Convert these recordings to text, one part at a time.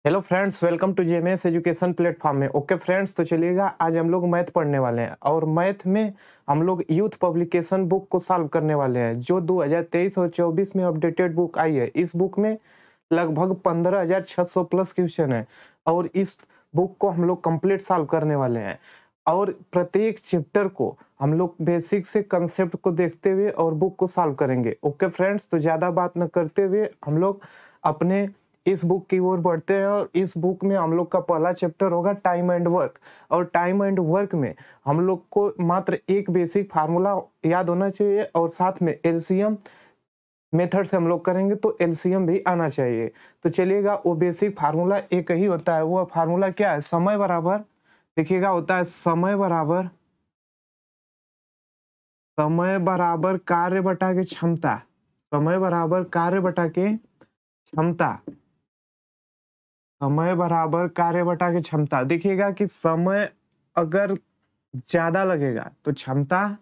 Hello friends, welcome to JMS education platform में। Okay friends, तो चलिएगा आज हम लोग मैथ पढ़ने वाले हैं और मैथ में हम लोग यूथ पब्लिकेशन बुक को सॉल्व करने वाले हैं जो 2023 और 24 में अपडेटेड बुक आई है। इस बुक में लगभग 15,600 प्लस क्वेश्चन है और इस बुक को हम लोग कंप्लीट सॉल्व करने वाले हैं और प्रत्येक चैप्टर को हम लोग बेसिक से कंसेप्ट को देखते हुए और बुक को सॉल्व करेंगे। ओके फ्रेंड्स, तो ज़्यादा बात न करते हुए हम लोग अपने इस बुक की ओर बढ़ते हैं और इस बुक में हम लोग का पहला चैप्टर होगा टाइम एंड वर्क। और टाइम एंड वर्क में हम लोग को मात्र एक बेसिक फार्मूला याद होना चाहिए और साथ में एलसीएम मेथड से हम लोग करेंगे तो एलसीएम भी आना चाहिए। तो चलिएगा, वो बेसिक फार्मूला एक ही होता है। वो फार्मूला क्या है? समय बराबर, देखिएगा, होता है समय बराबर कार्य बटा के क्षमता। समय बराबर कार्य बटा के क्षमता। समय बराबर कार्य बटा के क्षमता। देखिएगा कि समय अगर ज्यादा लगेगा तो क्षमता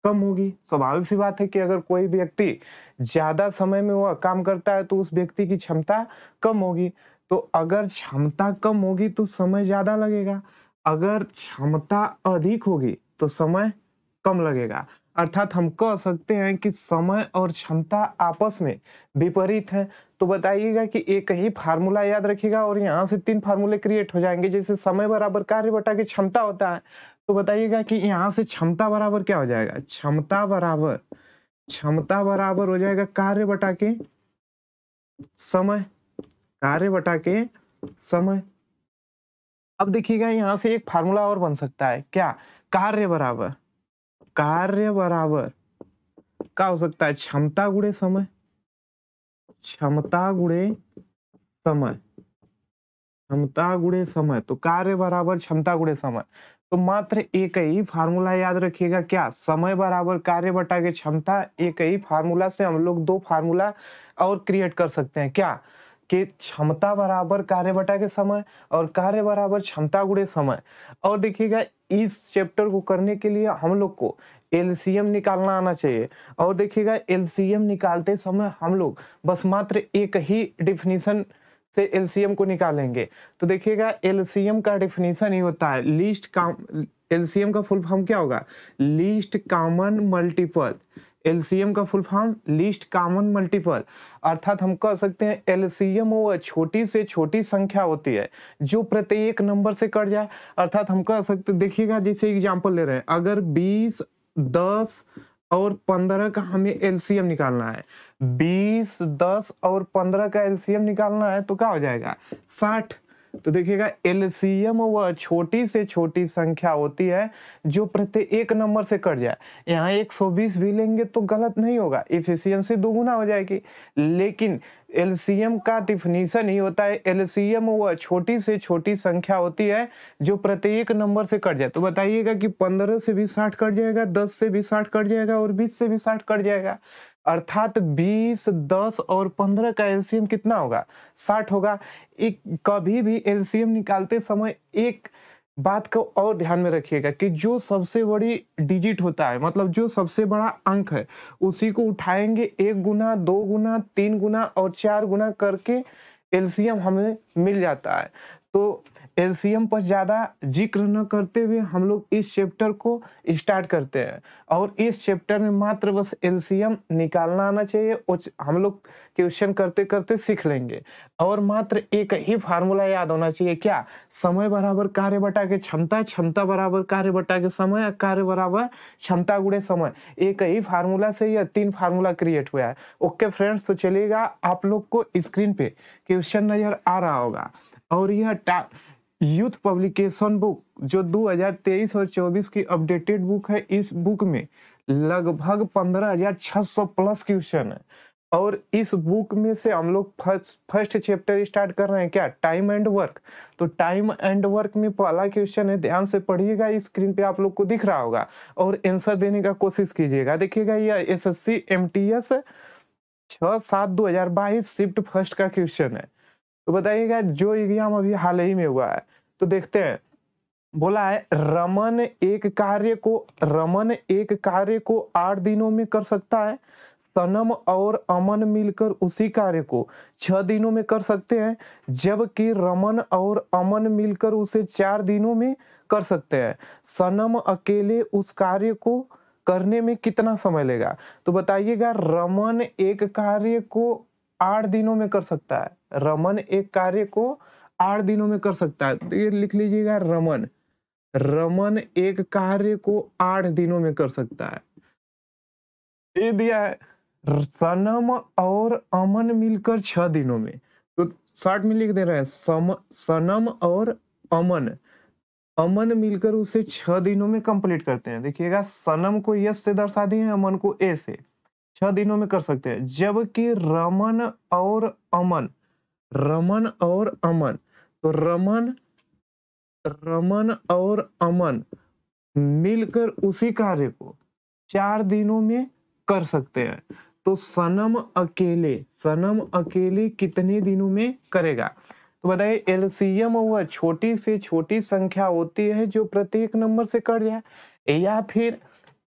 कम होगी। स्वाभाविक सी बात है कि अगर कोई व्यक्ति ज्यादा समय में वह काम करता है तो उस व्यक्ति की क्षमता कम होगी। तो अगर क्षमता कम होगी तो समय ज्यादा लगेगा, अगर क्षमता अधिक होगी तो समय कम लगेगा। अर्थात हम कह सकते हैं कि समय और क्षमता आपस में विपरीत है। तो बताइएगा कि एक ही फार्मूला याद रखिएगा और यहाँ से 3 फार्मूले क्रिएट हो जाएंगे। जैसे समय बराबर कार्य बटा के क्षमता होता है, तो बताइएगा कि यहाँ से क्षमता बराबर क्या हो जाएगा? क्षमता बराबर हो जाएगा कार्य बटा के समय। कार्य बटा के समय। अब देखिएगा यहाँ से एक फार्मूला और बन सकता है। क्या? कार्य बराबर क्या हो सकता है? क्षमता गुणे समय। क्षमता गुणे समय। तो कार्य बराबर क्षमता गुणे समय। तो मात्र एक ही फार्मूला याद रखिएगा। क्या? समय बराबर कार्य बटा के क्षमता। एक ही फार्मूला से हम लोग 2 फार्मूला और क्रिएट कर सकते हैं। क्या? कि क्षमता बराबर कार्य बटा के समय और कार्य बराबर क्षमता गुणे समय। और देखिएगा, इस चैप्टर को करने के लिए हम लोग को एलसीएम निकालना आना चाहिए। और देखिएगा, एलसीएम निकालते समय हम लोग बस मात्र एक ही डिफिनीशन से एलसीएम को निकालेंगे। तो देखिएगा, एलसीएम का डिफिनीशन ही होता है एलसीएम का फुल फॉर्म क्या होगा? Least common multiple. एलसीएम का full form least common multiple. अर्थात हम कह सकते हैं एलसीएम वो छोटी से छोटी संख्या होती है जो प्रत्येक नंबर से कट जाए। अर्थात हम कह सकते, देखिएगा, जैसे एग्जांपल ले रहे हैं, अगर 20, 10 और 15 का हमें एलसीएम निकालना है, 20, 10 और 15 का एलसीएम निकालना है तो क्या हो जाएगा? 60। तो देखिएगा, एलसीएम वह छोटी से छोटी संख्या होती है जो प्रत्येक नंबर से कट जाए। यहाँ 120 भी लेंगे तो गलत नहीं होगा, इफिशियंसी दोगुना हो जाएगी। लेकिन एलसीएम का डिफिनीशन ही होता है एलसीएम वह छोटी से छोटी संख्या होती है जो प्रत्येक नंबर से कट जाए। तो बताइएगा कि 15 से भी 60 कट जाएगा, 10 से भी 60 कट जाएगा और 20 से भी 60 कट जाएगा। अर्थात 20, 10 और 15 का एलसीएम कितना होगा? 60 होगा। एक कभी भी एलसीएम निकालते समय एक बात को और ध्यान में रखिएगा कि जो सबसे बड़ी डिजिट होता है, मतलब जो सबसे बड़ा अंक है, उसी को उठाएंगे 1 गुना, 2 गुना, 3 गुना और 4 गुना करके एलसीएम हमें मिल जाता है। तो एलसीएम पर ज़्यादा जिक्र न करते हुए हम लोग इस चैप्टर को स्टार्ट करते हैं और इस चैप्टर में मात्र बस एलसीएम निकालना आना चाहिए। हम लोग क्वेश्चन करते करते सीख लेंगे और मात्र एक ही फार्मूला याद होना चाहिए। क्या? समय बराबर कार्य बटा के क्षमता, क्षमता बराबर कार्य बटा के समय, कार्य बराबर क्षमता गुणे समय। एक ही फार्मूला से यह 3 फार्मूला क्रिएट हुआ है। ओके फ्रेंड्स, तो चलिएगा, आप लोग को स्क्रीन पे क्वेश्चन नजर आ रहा होगा और यह यूथ पब्लिकेशन बुक जो 2023 और 24 की अपडेटेड बुक है, इस बुक में लगभग 15,600 प्लस क्वेश्चन है और इस बुक में से हम लोग फर्स्ट चैप्टर स्टार्ट कर रहे हैं। क्या? Time and work. तो टाइम एंड वर्क में पहला क्वेश्चन है, ध्यान से पढ़िएगा, स्क्रीन पे आप लोग को दिख रहा होगा और आंसर देने का कोशिश कीजिएगा। देखिएगा, यह एसएससी एमटीएस 6/7/2022 शिफ्ट फर्स्ट का क्वेश्चन है। तो बताइएगा, जो एग्जाम अभी हाल ही में हुआ है, तो देखते हैं। बोला है रमन एक कार्य को 8 दिनों में कर सकता है। सनम और अमन मिलकर उसी कार्य को 6 दिनों में कर सकते हैं, जबकि रमन और अमन मिलकर उसे 4 दिनों में कर सकते हैं। सनम अकेले उस कार्य को करने में कितना समय लेगा? तो बताइएगा, रमन एक कार्य को 8 दिनों में कर सकता है। रमन एक कार्य को 8 दिनों में कर सकता है। तो ये लिख लीजिएगा, रमन एक कार्य को 8 दिनों में कर सकता है। ये दिया है सनम और अमन मिलकर 6 दिनों में, तो शॉर्ट में लिख दे रहे हैं सनम और अमन मिलकर उसे 6 दिनों में कंप्लीट करते हैं। देखिएगा, सनम को यस से दर्शा दिए हैं, अमन को ए से। 6 दिनों में कर सकते हैं, जबकि रमन और अमन तो रमन और अमन मिलकर उसी कार्य को 4 दिनों में कर सकते हैं। तो सनम अकेले कितने दिनों में करेगा? तो बताइए, एलसीएम वह छोटी से छोटी संख्या होती है जो प्रत्येक नंबर से कट जाए, या फिर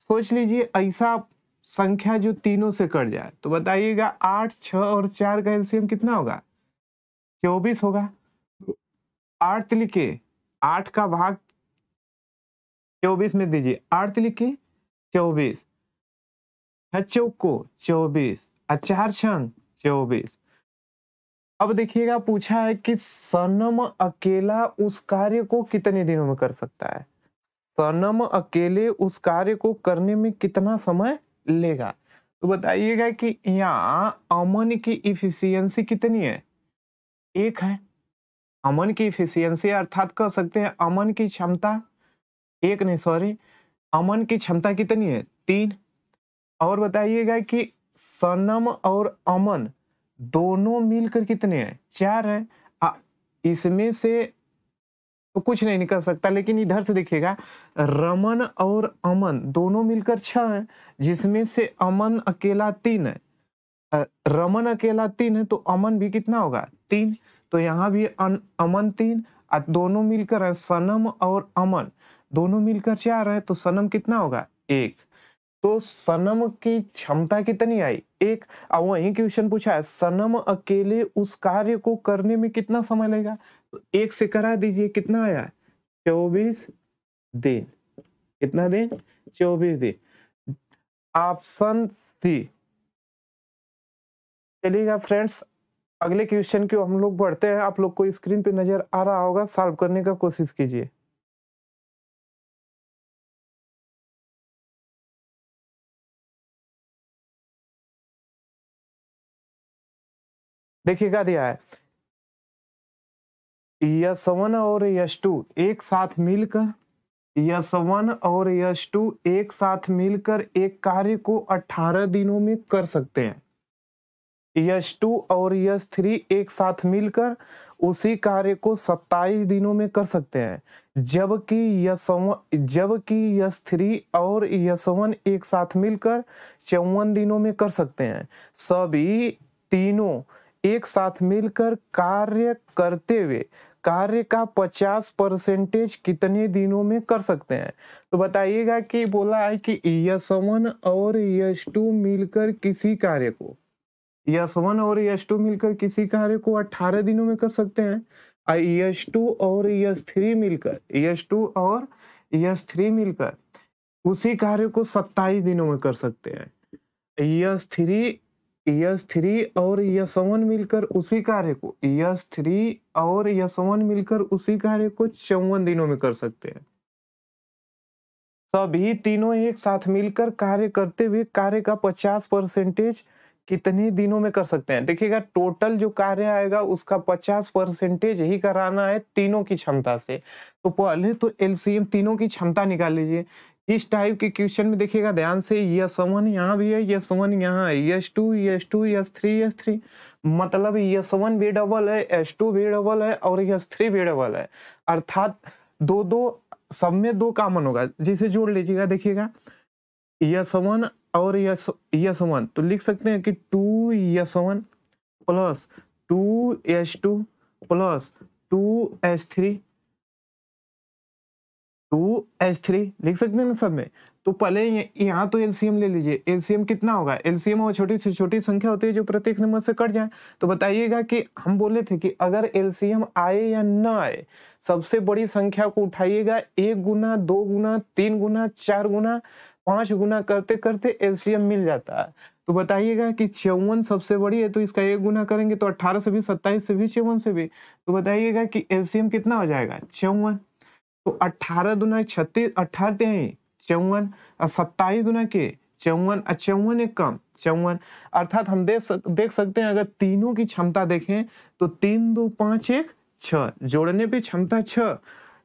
सोच लीजिए ऐसा संख्या जो तीनों से कट जाए। तो बताइएगा, 8, 6 और 4 का एलसीएम कितना होगा? 24 होगा। 8 लिखिए, 8 का भाग 24 में दीजिए, 8 लिखिए 24, 6 चौको 24 और 4 छंग 24। अब देखिएगा, पूछा है कि सनम अकेला उस कार्य को कितने दिनों में कर सकता है। सनम अकेले उस कार्य को करने में कितना समय लेगा? तो बताइएगा कि यहाँ अमन की इफिशियंसी कितनी है? 1 है। अमन की इफिशियंसी अर्थात कह सकते हैं अमन की क्षमता अमन की क्षमता कितनी है? 3। और बताइएगा कि सनम और अमन दोनों मिलकर कितने हैं? 4 है। इसमें से तो कुछ नहीं निकल सकता, लेकिन इधर से देखिएगा, रमन और अमन दोनों मिलकर 6 हैं, जिसमें से अमन अकेला 3 है। रमन अकेला 3 है, तो अमन भी कितना होगा? 3। तो यहाँ भी अमन 3, दोनों मिलकर है सनम और अमन दोनों मिलकर 4 है, तो सनम कितना होगा? 1। तो सनम की क्षमता कितनी आई? 1। अब वही क्वेश्चन पूछा है, सनम अकेले उस कार्य को करने में कितना समय लगेगा? तो 1 से करा दीजिए, कितना आया? 24 दिन। कितना दिन? 24 दिन। Option C. चलिएगा फ्रेंड्स, अगले क्वेश्चन की हम लोग बढ़ते हैं। आप लोग को स्क्रीन पे नजर आ रहा होगा, सॉल्व करने का कोशिश कीजिए। देखिएगा, दिया है यस1 और यस2 एक साथ मिलकर एक कार्य को 18 दिनों में कर सकते हैं। यस2 और यस3 एक साथ मिलकर उसी कार्य को 27 दिनों में कर सकते हैं, जबकि यस3 और यस1 एक साथ मिलकर 54 दिनों में कर सकते हैं। सभी तीनों एक साथ मिलकर कार्य करते हुए कार्य का 50% कितने दिनों में कर सकते हैं? तो बताइएगा कि बोला है कि यस1 और यस2 मिलकर किसी कार्य को यस1 और यस2 मिलकर किसी कार्य को 18 दिनों में कर सकते हैं, और यस2 और यस3 मिलकर उसी कार्य को 27 दिनों में कर सकते हैं। यस3 और यस1 मिलकर उसी कार्य को 54 दिनों में कर सकते हैं। सभी तीनों एक साथ मिलकर कार्य करते हुए कार्य का 50% कितने दिनों में कर सकते हैं? देखिएगा, टोटल जो कार्य आएगा उसका 50% ही कराना है तीनों की क्षमता से। तो पहले तो एलसीएम तीनों की क्षमता निकाल लीजिए। इस टाइप के क्वेश्चन में देखिएगा ध्यान से, यस1 यहाँ भी है, यस1 यहाँ है, यस3 मतलब यस1 भी डबल है, यस2 भी डबल है और यस3 भी डबल है, अर्थात दो सब में 2 कॉमन होगा, जिसे जोड़ लीजिएगा। देखिएगा, यस1 और यस1 तो लिख सकते हैं कि 2यस1 प्लस 2यस2 प्लस 2s3 लिख सकते हैं ना सब में। तो पहले यहाँ तो एलसीएम ले लीजिए। एलसीएम कितना होगा? एलसीएम वो छोटी से छोटी संख्या होती है जो प्रत्येक नंबर से कट जाए। तो बताइएगा कि हम बोले थे कि अगर एलसीएम आए या न आए, सबसे बड़ी संख्या को उठाइएगा, 1 गुना, 2 गुना, 3 गुना, 4 गुना, 5 गुना करते करते एलसीएम मिल जाता है। तो बताइएगा कि 54 सबसे बड़ी है, तो इसका 1 गुना करेंगे तो 18 से भी, 27 से भी, 54 से भी। तो बताइएगा कि एलसीएम कितना हो जाएगा? 54। तो 18 दुना 36, 18 तिहाई 54, और 27 दुना के 54, 54 एक कम 54। अर्थात हम देख सकते हैं, अगर तीनों की क्षमता देखें तो 3 2 5 1 6, जोड़ने पे क्षमता 6,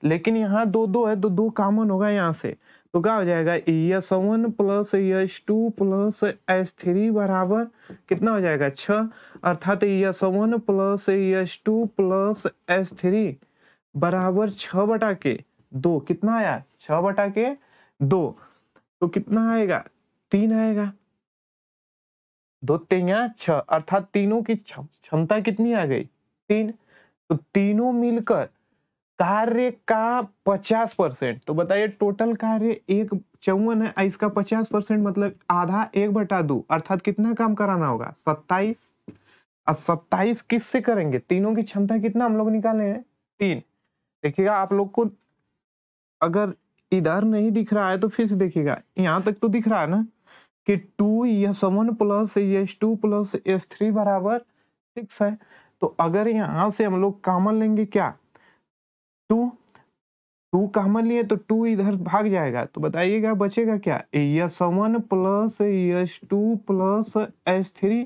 लेकिन यहाँ 2 2 है तो 2 कॉमन होगा यहाँ से। तो क्या हो जाएगा? S1 plus S2 plus S3 बराबर कितना हो जाएगा? 6। अर्थात S1 plus S2 plus S3 बराबर 6 बटा के 2। कितना आया? 6 बटा के 2। तो कितना आएगा? 3 आएगा। 2 3 6, अर्थात तीनों की क्षमता कितनी आ गई? 3। तो तीनों मिलकर कार्य का 50%। तो बताइए टोटल कार्य 54 है, इसका 50% मतलब आधा 1/2, अर्थात कितना काम कराना होगा? 27। और 27 किससे करेंगे? तीनों की क्षमता कितना हम लोग निकाले हैं? 3। देखिएगा आप लोग को अगर इधर नहीं दिख रहा है तो फिर से देखिएगा, यहाँ तक तो दिख रहा है ना कि 2S1 plus S2 plus S3 बराबर 6 है। तो अगर यहाँ से हम लोग कॉमन लेंगे क्या? 2 कॉमन लिए तो 2 इधर भाग जाएगा। तो बताइएगा बचेगा क्या? S1 plus S2 plus S3।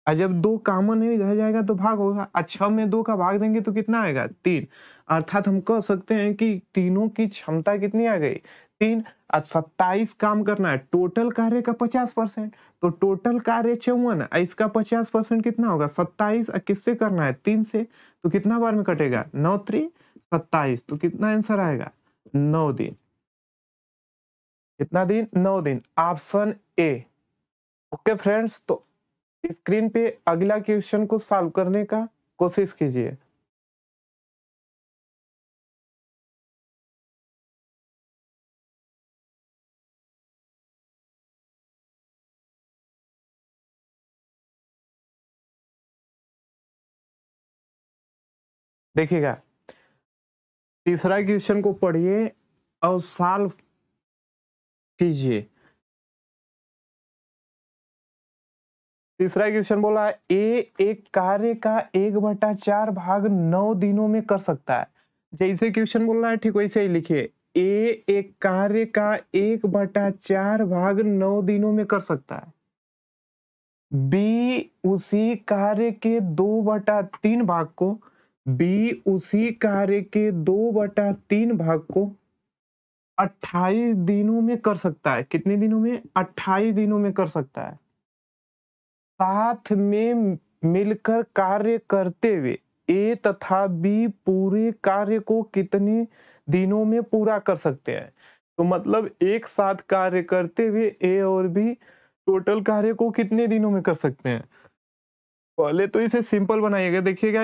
और जब 2 कॉमन है इधर जाएगा तो भाग होगा। 6 में 2 का भाग देंगे तो कितना आएगा? 3। अर्थात हम कह सकते हैं कि तीनों की क्षमता कितनी आ गई? 3। और 27 काम करना है, टोटल कार्य का 50%। तो टोटल कार्य 54 है, इसका 50% कितना होगा? 27। किससे करना है? 3 से। तो कितना बार में कटेगा? 9 3 27। तो कितना आंसर आएगा? 9 दिन। कितना दिन? 9 दिन। Option A. ओके फ्रेंड्स, तो स्क्रीन पे अगला क्वेश्चन को सॉल्व करने का कोशिश कीजिए। देखिएगा, तीसरा क्वेश्चन को पढ़िए और सॉल्व कीजिए। तीसरा क्वेश्चन बोला है ए एक कार्य का 1/4 भाग 9 दिनों में कर सकता है। जैसे क्वेश्चन बोल रहा है ठीक वैसे ही लिखिए। ए एक कार्य का 1/4 भाग 9 दिनों में कर सकता है। बी उसी कार्य के 2/3 भाग को, बी उसी कार्य के 2/3 भाग को 28 दिनों में कर सकता है। कितने दिनों में? 28 दिनों में कर सकता है। साथ में मिलकर कार्य करते हुए ए तथा बी पूरे कार्य को कितने दिनों में पूरा कर सकते हैं? तो मतलब एक साथ कार्य करते हुए ए और बी टोटल कार्य को कितने दिनों में कर सकते हैं? पहले तो इसे सिंपल बनाइएगा। देखिएगा,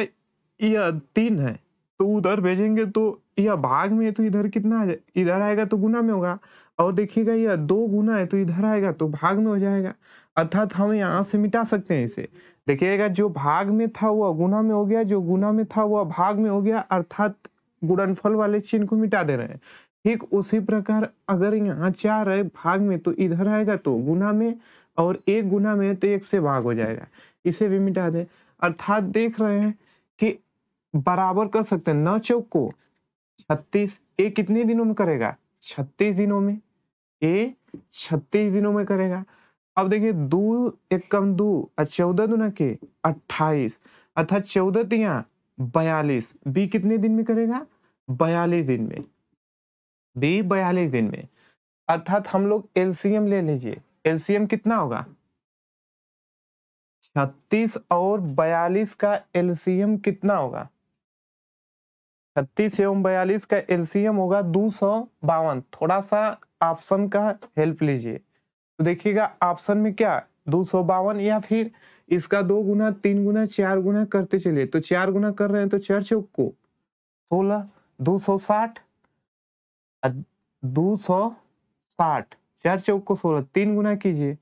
यह 3 है तो उधर भेजेंगे तो यह भाग में है तो इधर कितना इधर आएगा तो गुना में होगा। और देखिएगा यह 2 गुना है तो इधर आएगा तो भाग में हो जाएगा। अर्थात हम यहाँ से मिटा सकते हैं इसे। देखिएगा, जो भाग में था वह गुना में हो गया, जो गुना में था वह भाग में हो गया, अर्थात गुणनफल वाले चिन्ह को मिटा दे रहे हैं। ठीक उसी प्रकार अगर यहाँ 4 है भाग में तो इधर आएगा तो गुना में, और 1 गुना में तो 1 से भाग हो जाएगा, इसे भी मिटा दें। अर्थात देख रहे हैं कि बराबर कर सकते हैं। 9 चौक को 36। ए कितने दिनों में करेगा? 36 दिनों में। ए 36 दिनों में करेगा। अब देखिए 2 1 कम 2 और 14 दूना के 28, अर्थात 14 तिया 42। बी कितने दिन में करेगा? 42 दिन में। बी 42 दिन में। अर्थात हम लोग एलसीएम ले लीजिए। एलसीएम कितना होगा? 36 और 42 का एलसीएम कितना होगा? 36 एवं 42 का एलसीएम होगा 252। थोड़ा सा ऑप्शन का हेल्प लीजिए। तो देखिएगा ऑप्शन में क्या 252, या फिर इसका 2 गुना 3 गुना 4 गुना करते चलिए। तो 4 गुना कर रहे हैं तो 4 चौक को 16, 260, 260 4 चौक को 16, 3 गुना कीजिए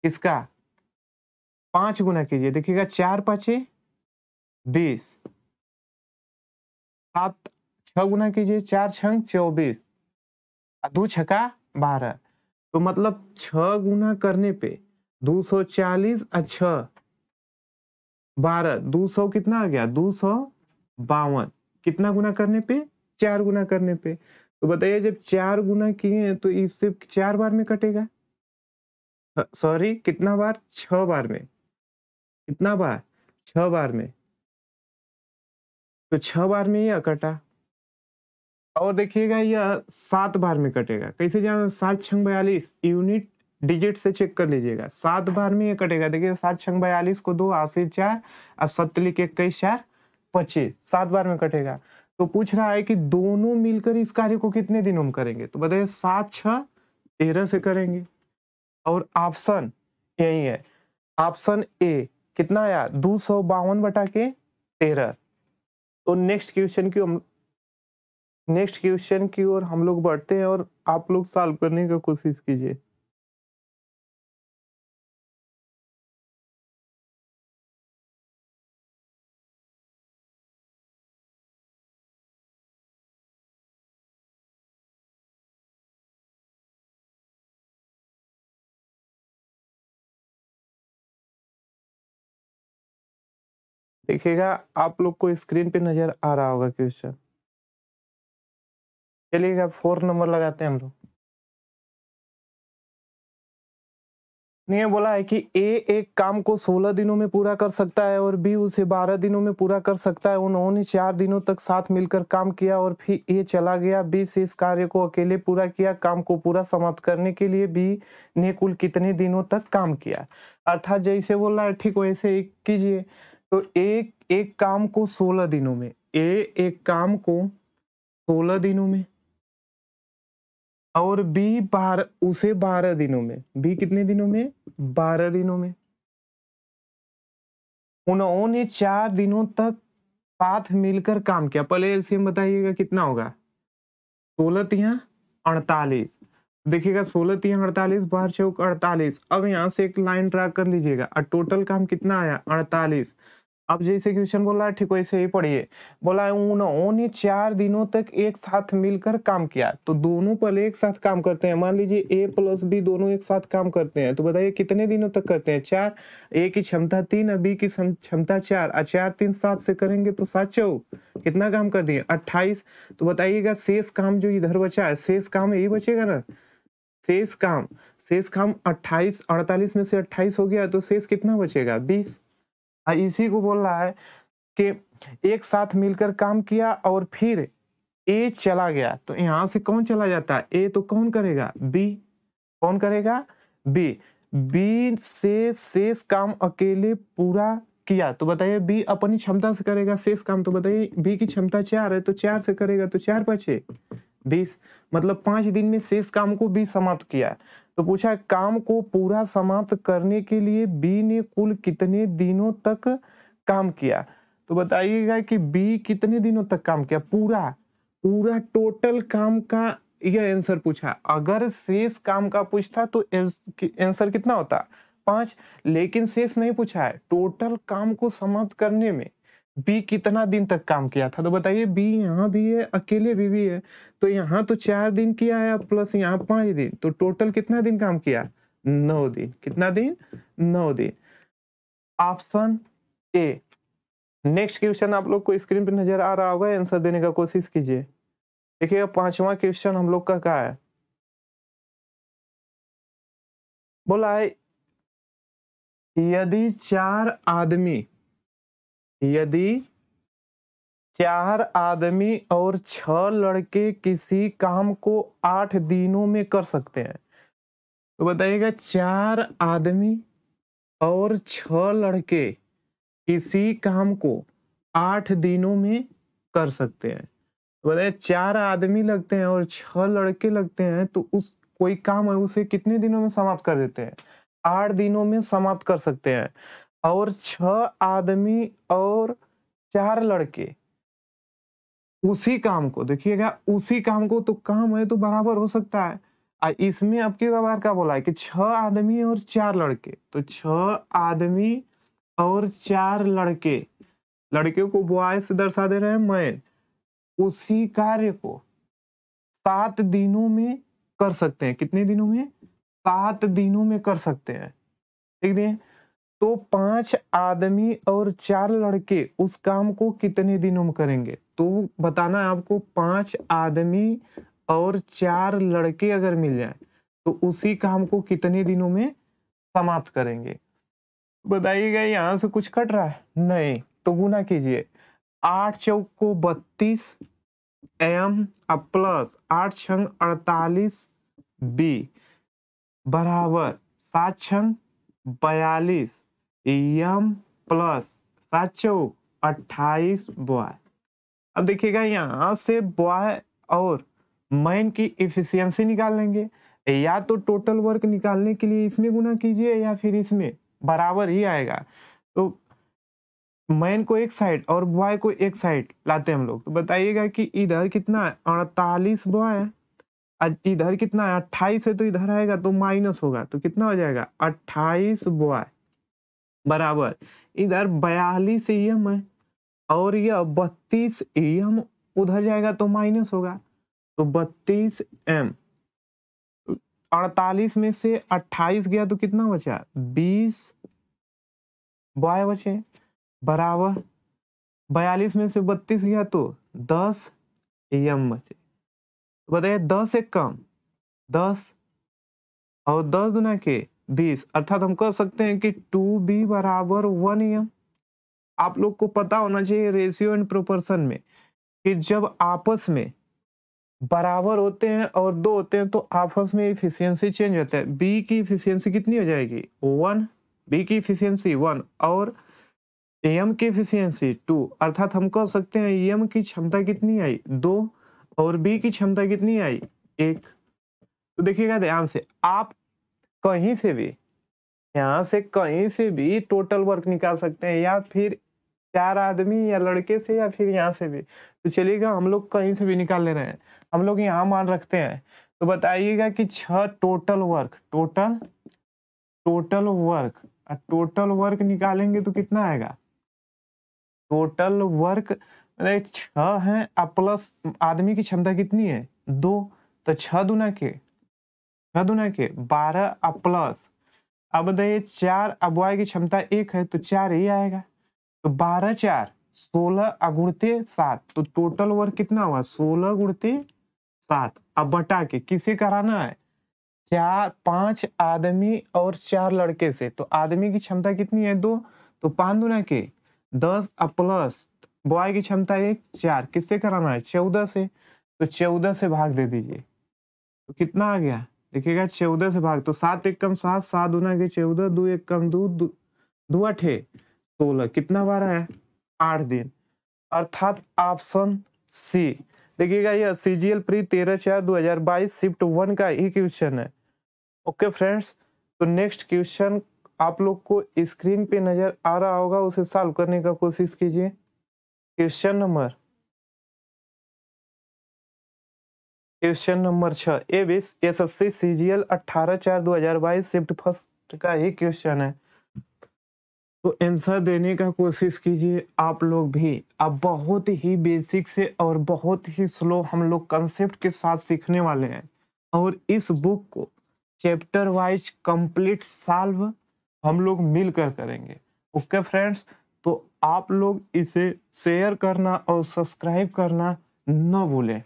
इसका, 5 गुना कीजिए, देखिएगा 4 पाँचे 20, 7 6 गुना कीजिए, 4 छंग 24, 2 छक्का 12। तो मतलब 6 गुना करने पे 240 और 6 12, 200 कितना आ गया 252। कितना गुना करने पे 4 गुना करने पे। तो बताइए जब 4 गुना किए तो इससे 4 बार में कटेगा, सॉरी कितना बार 6 बार में, कितना बार 6 बार में, तो 6 बार में यह कटा। और देखिएगा यह 7 बार में कटेगा, कैसे जाना, 7 छंग 42 यूनिट डिजिट से चेक कर लीजिएगा, 7 बार में ये कटेगा। देखिए 7 छंग 42 को 2 8 4 और 7 लिख 21 4 25, 7 बार में कटेगा। तो पूछ रहा है कि दोनों मिलकर इस कार्य को कितने दिनों में करेंगे, तो बताइए 7 6 13 से करेंगे। और ऑप्शन यही है, ऑप्शन ए कितना आया 252 बटा के 13। तो नेक्स्ट क्वेश्चन की ओर हम लोग बढ़ते हैं और आप लोग सॉल्व करने की कोशिश कीजिए। देखिएगा आप लोग को स्क्रीन पे नजर आ रहा होगा क्वेश्चन। चलिएगा 4 नंबर लगाते हैं हम लोग। ने बोला है कि ए एक काम को 16 दिनों में पूरा कर सकता है और बी उसे 12 दिनों में पूरा कर सकता है। उन्होंने 4 दिनों तक साथ मिलकर काम किया और फिर ए चला गया। बी से इस कार्य को अकेले पूरा किया। काम को पूरा समाप्त करने के लिए बी ने कुल कितने दिनों तक काम किया। अर्थात जैसे बोल रहा है ठीक वैसे कीजिए। तो एक काम को 16 दिनों में, एक काम को 16 दिनों में और बी 12 दिनों में। बी कितने दिनों में 12 दिनों में। उन्होंने 4 दिनों तक साथ मिलकर काम किया। पहले एलसीएम बताइएगा कितना होगा, 16 तिया 48। देखिएगा 16 तिया 48, 12 चौक 48। अब यहाँ से एक लाइन ड्रा कर लीजिएगा और टोटल काम कितना आया 48। अब जैसे क्वेश्चन बोला है ठीक वैसे ही पढ़िए। बोला है उन्होंने 4 दिनों तक एक साथ मिलकर काम किया। तो दोनों पहले एक साथ काम करते हैं। मान लीजिए ए प्लस बी दोनों एक साथ काम करते हैं। तो बताइए कितने दिनों तक करते हैं 4। ए की क्षमता 3 और बी की क्षमता 4 और 4 3 7 से करेंगे तो 7 चौक कितना काम कर दिए 28। तो बताइएगा शेष काम जो इधर बचा है, शेष काम यही बचेगा ना, शेष काम 28, 48 में से 28 हो गया तो शेष कितना बचेगा 20। इसी को बोल रहा है कि एक साथ मिलकर काम किया और फिर ए चला गया। तो यहां से कौन चला जाता है, ए तो कौन करेगा बी। कौन करेगा बी। बी से शेष काम अकेले पूरा किया। तो बताइए बी अपनी क्षमता से करेगा शेष काम। तो बताइए बी की क्षमता 4 है तो 4 से करेगा तो 4 5 20। मतलब 5 दिन में शेष काम को बी समाप्त किया। तो पूछा काम को पूरा समाप्त करने के लिए बी ने कुल कितने दिनों तक काम किया। तो बताइएगा कि बी कितने दिनों तक काम किया, पूरा टोटल काम का यह आंसर पूछा। अगर शेष काम का पूछता तो आंसर कितना होता 5, लेकिन शेष नहीं पूछा है। टोटल काम को समाप्त करने में बी कितना दिन तक काम किया था। तो बताइए बी यहाँ भी है, अकेले भी है। तो यहाँ तो 4 दिन किया है प्लस यहाँ 5 दिन, तो टोटल कितना दिन काम किया 9 दिन। कितना दिन 9 दिन। Option A. नेक्स्ट क्वेश्चन आप लोग को स्क्रीन पे नजर आ रहा होगा, आंसर देने का कोशिश कीजिए। देखिएगा 5वां क्वेश्चन हम लोग का क्या है। बोला है यदि 4 आदमी और 6 लड़के किसी काम को 8 दिनों में कर सकते हैं। तो बताइएगा 4 आदमी और 6 लड़के किसी काम को 8 दिनों में कर सकते हैं। तो बताइए 4 आदमी लगते हैं और 6 लड़के लगते हैं, तो उस कोई काम है उसे कितने दिनों में समाप्त कर देते हैं 8 दिनों में समाप्त कर सकते हैं। और 6 आदमी और 4 लड़के उसी काम को, देखिएगा उसी काम को, तो काम है तो बराबर हो सकता है। इसमें अब की बार क्या बोला है कि 6 आदमी और 4 लड़के, तो 6 आदमी और 4 लड़के, लड़के को बॉय से दर्शा दे रहे हैं मैन, उसी कार्य को 7 दिनों में कर सकते हैं। कितने दिनों में? 7 दिनों में कर सकते हैं। ठीक है, तो 5 आदमी और 4 लड़के उस काम को कितने दिनों में करेंगे? तो बताना है आपको 5 आदमी और 4 लड़के अगर मिल जाए तो उसी काम को कितने दिनों में समाप्त करेंगे? बताइएगा यहां से कुछ कट रहा है? नहीं, तो गुना कीजिए। 8 चौक को 32 एम प्लस 8 छंग 48 बी बराबर 7 छंग 42 एम प्लस 7 चौक 28 बॉय। अब देखिएगा यहां से बॉय और मैन की इफिशियंसी निकाल लेंगे। या तो टोटल वर्क निकालने के लिए इसमें गुना कीजिए या फिर इसमें, बराबर ही आएगा। तो मैन को एक साइड और बॉय को एक साइड लाते हैं हम लोग, तो बताइएगा कि इधर कितना है? 48 बॉय है, इधर कितना है? 28 है, तो इधर आएगा तो माइनस होगा, तो कितना हो जाएगा? 28 बॉय बराबर इधर 42 एम है और यह 32 एम उधर जाएगा तो माइनस होगा, तो 32 एम। 48 में से 28 गया तो कितना बचा? 20 बॉय बचे बराबर 42 में से 32 गया तो 10 एम बचे। तो बताइए 10 एक कम 10 और 10 दुना के 20, अर्थात हम कह सकते हैं कि 2b बराबर 1 एम। आप लोग को पता होना चाहिए रेशियो एंड प्रोपोर्शन में कि जब आपस में बराबर होते हैं और 2 होते हैं तो आपस में इफिशियंसी चेंज होता है। बी की इफिशियंसी कितनी हो जाएगी? 1, बी की इफिशियंसी 1 और एम की इफिशियंसी 2, अर्थात हम कह सकते हैं एम की क्षमता कितनी आई? 2 और बी की क्षमता कितनी आई? 1। तो देखिएगा ध्यान से, आप कहीं से भी, यहाँ से कहीं से भी टोटल वर्क निकाल सकते हैं, या फिर 4 आदमी या लड़के से, या फिर यहाँ से भी। तो चलिएगा हम लोग कहीं से भी निकाल ले रहे हैं, हम लोग यहाँ मान रखते हैं। तो बताइएगा कि 6 टोटल वर्क, टोटल वर्क निकालेंगे तो कितना आएगा? टोटल वर्क 6 है प्लस आदमी की क्षमता कितनी है? 2, तो 6 दुना के 12 प्लस, अब बताइए 4, अब बॉय की क्षमता 1 है तो 4 ही आएगा, तो 12 4 16 अगुणते 7, तो टोटल वर्क कितना हुआ? 16 गुणते 7। अब बटा के किसे कराना है? 5 आदमी और 4 लड़के से, तो आदमी की क्षमता कितनी है? 2, तो 5 दुना के 10 प्लस बॉय की क्षमता 1 4, किससे कराना है? 14 से, तो 14 से भाग दे दीजिए, तो कितना आ गया? देखिएगा 14 से भाग, तो 7 एक कम 7, 7 दुना के 14, 2 एक कम 2, 2 अठे 16, कितना बार है? 8 दिन, अर्थात ऑप्शन सी। देखिएगा यह सीजीएल प्री 13/4/2022 शिफ्ट 1 का ही क्वेश्चन है। ओके फ्रेंड्स, तो नेक्स्ट क्वेश्चन आप लोग को स्क्रीन पे नजर आ रहा होगा, उसे सॉल्व करने का कोशिश कीजिए। Question number 6 एबिस SSC CGL 18/4/2022 shift first का ही क्वेश्चन है। तो आंसर देने का कोशिश कीजिए आप लोग भी। अब बहुत ही बेसिक से और बहुत ही स्लो हम लोग कंसेप्ट के साथ सीखने वाले हैं, और इस बुक को चैप्टर वाइज कंप्लीट सॉल्व हम लोग मिलकर करेंगे। ओके फ्रेंड्स, तो आप लोग इसे शेयर करना और सब्सक्राइब करना न भूलें।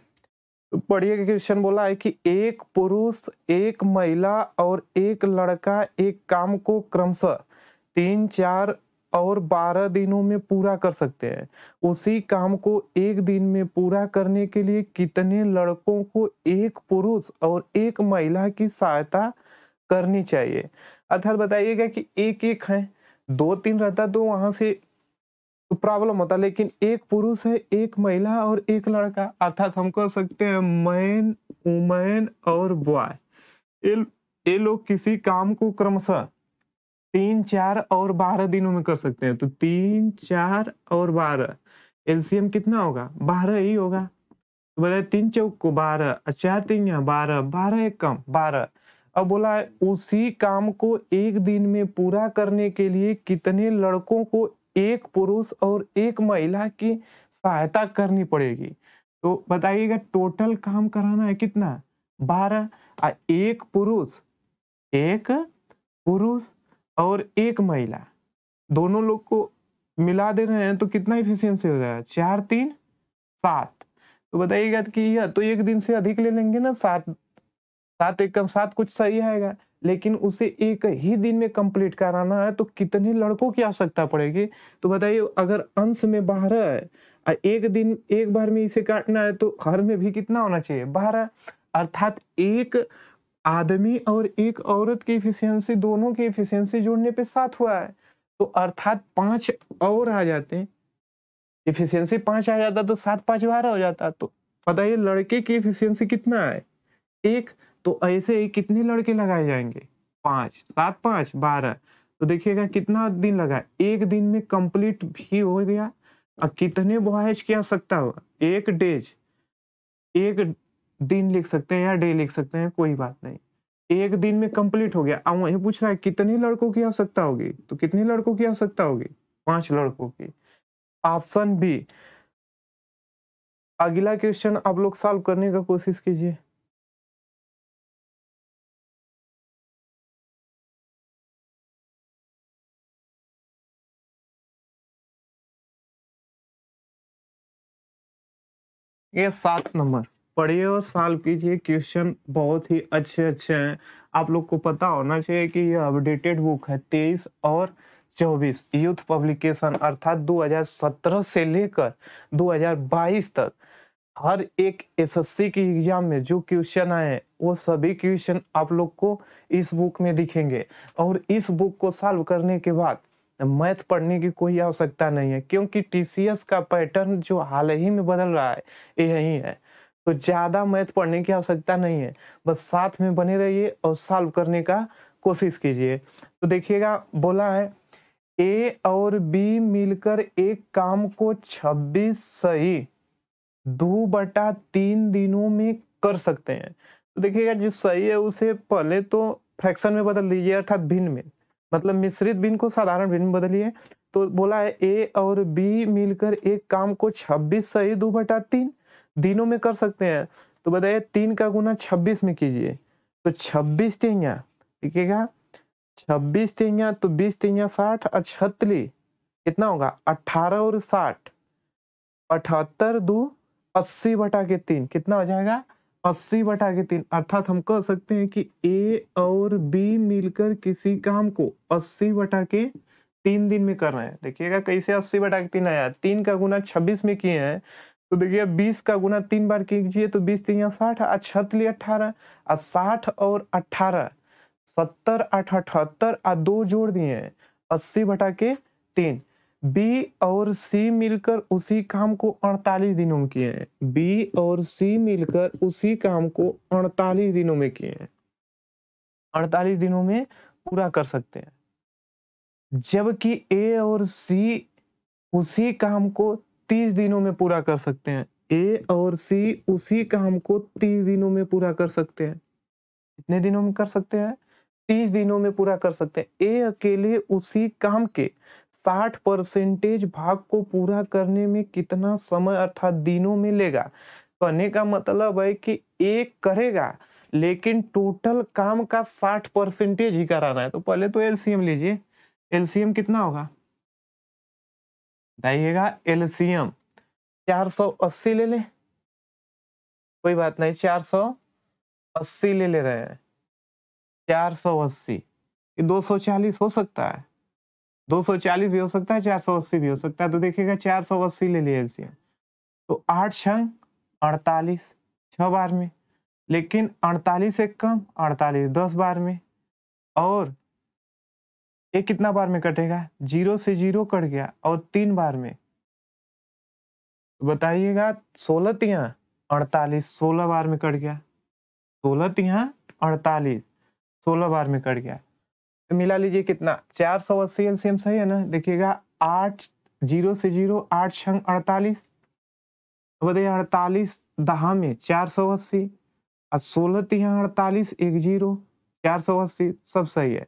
तो पढ़िए, क्वेश्चन बोला है कि एक पुरुष, एक महिला और एक लड़का एक काम को क्रमशः 3, 4 और 12 दिनों में पूरा कर सकते हैं। उसी काम को एक दिन में पूरा करने के लिए कितने लड़कों को एक पुरुष और एक महिला की सहायता करनी चाहिए? अर्थात बताइएगा कि एक एक है, 2 3 रहता तो वहां से तो प्रॉब्लम होता, लेकिन एक पुरुष है, एक महिला और एक लड़का, अर्थात हम कह सकते हैं मैन, वुमेन और बॉय। ये लोग किसी काम को क्रमशः 3, 4 और 12 दिनों में कर सकते हैं। तो 3, 4 और 12, एलसीएम कितना होगा? 12 ही होगा। तो बताइए 3 चौक को 12 और 4 तीन 12, 12 एक कम 12। अब बोला है उसी काम को एक दिन में पूरा करने के लिए कितने लड़कों को एक पुरुष और एक महिला की सहायता करनी पड़ेगी। तो बताइएगा टोटल काम कराना है कितना 12 और एक पुरुष और एक महिला दोनों लोग को मिला दे रहे हैं तो कितना इफिशियंसी हो जाएगा 4 3 7। तो बताइएगा कि यह तो एक दिन से अधिक ले लेंगे ना 7 7 एक कम 7 कुछ सही आएगा, लेकिन उसे एक ही दिन में कंप्लीट कराना है तो कितने लड़कों की आवश्यकता पड़ेगी। तो बताइए अगर अंश में 12 है और एक दिन एक बार में इसे काटना है तो हर में भी कितना होना चाहिए 12, अर्थात एक आदमी और एक औरत की इफिशियंसी दोनों की इफिशियंसी जोड़ने पे 7 हुआ है। तो अर्थात 5 और आ जाते हैं, इफिशियंसी 5 आ जाता तो 7 5 12 हो जाता। तो बताइए लड़के की इफिशियंसी कितना है 1। तो ऐसे ही कितने लड़के लगाए जाएंगे 5 7 5 12। तो देखिएगा कितना दिन लगा, एक दिन में कंप्लीट भी हो गया। और कितने बॉयज की आवश्यकता होगा एक दिन लिख सकते हैं या डे लिख सकते हैं कोई बात नहीं, एक दिन में कंप्लीट हो गया। अब वही पूछ रहा है कितने लड़कों की आवश्यकता होगी, तो कितने लड़कों की आवश्यकता होगी 5 लड़कों की। Option B. अगला क्वेश्चन आप लोग सॉल्व करने का कोशिश कीजिए। ये 7 नंबर पढ़िए और सॉल्व कीजिए, क्वेश्चन बहुत ही अच्छे अच्छे हैं। आप लोग को पता होना चाहिए कि ये अपडेटेड बुक है 23 और 24 यूथ पब्लिकेशन, अर्थात 2017 से लेकर 2022 तक हर एक एसएससी की एग्जाम में जो क्वेश्चन आए हैं वो सभी क्वेश्चन आप लोग को इस बुक में दिखेंगे। और इस बुक को सॉल्व करने के बाद मैथ पढ़ने की कोई आवश्यकता नहीं है, क्योंकि टीसीएस का पैटर्न जो हाल ही में बदल रहा है यही है। तो ज्यादा मैथ पढ़ने की आवश्यकता नहीं है, बस साथ में बने रहिए और सॉल्व करने का कोशिश कीजिए। तो देखिएगा बोला है ए और बी मिलकर एक काम को 26 सही 2/3 दिनों में कर सकते हैं। तो देखिएगा जो सही है उसे पहले तो फ्रैक्शन में बदल दीजिए, अर्थात भिन्न में, मतलब मिश्रित भिन्न को साधारण भिन्न में बदलिए। तो बोला है ए और बी मिलकर एक काम को 26 सही 2/3 दिनों में कर सकते हैं। तो बताइए 3 का गुना 26 में कीजिए तो 26 तिया देखिएगा 26 तिया तो 20 तिया 60 और 36 कितना होगा 18 और 60 78 2 80/3 कितना हो जाएगा 80/3। अर्थात हम कह सकते हैं कि ए और बी मिलकर किसी काम को 80/3 दिन में कर रहे हैं। देखिएगा कैसे 80/3 आया, 3 का गुना 26 में किए हैं तो देखिए 20 का गुना 3 बार कीजिए तो 20 3 60 और 36 18 और 60 और 18 70 8 78 और 2 जोड़ दिए हैं 80/3। बी और सी मिलकर उसी काम को 48 दिनों में किए हैं, बी और सी मिलकर उसी काम को 48 दिनों में किए हैं, 48 दिनों में पूरा कर सकते हैं। जबकि ए और सी उसी काम को 30 दिनों में पूरा कर सकते हैं, ए और सी उसी काम को 30 दिनों में पूरा कर सकते हैं। कितने दिनों में कर सकते हैं 30 दिनों में पूरा कर सकते हैं। ए अकेले उसी काम के 60% भाग को पूरा करने में कितना समय अर्थात दिनों में लेगा। कहने का मतलब है कि एक करेगा लेकिन टोटल काम का 60% ही कराना है। तो पहले तो एलसीएम लीजिए, एलसीएम कितना होगा बताइएगा। एलसीएम 480 ले ले, कोई बात नहीं 480 ले रहे हैं, 480 ये 240 हो सकता है, 240 भी हो सकता है 480 भी हो सकता है। तो देखिएगा 480 ले लिए एलसीएम तो 8 छंग 48 6 बार में, लेकिन 48 से कम 48 10 बार में, और ये कितना बार में कटेगा 0 से 0 कट गया और 3 बार में। तो बताइएगा 16 तिया 48 16 बार में कट गया, 16 तिया 48 16 बार में कट गया। तो मिला लीजिए कितना 480 एलसीएम सही है ना। देखिएगा 8 0 से 0 8 छंग 48, तो बताइए 48 दहा में 480 और 16 तिहा 48 एक जीरो 480 सब सही है।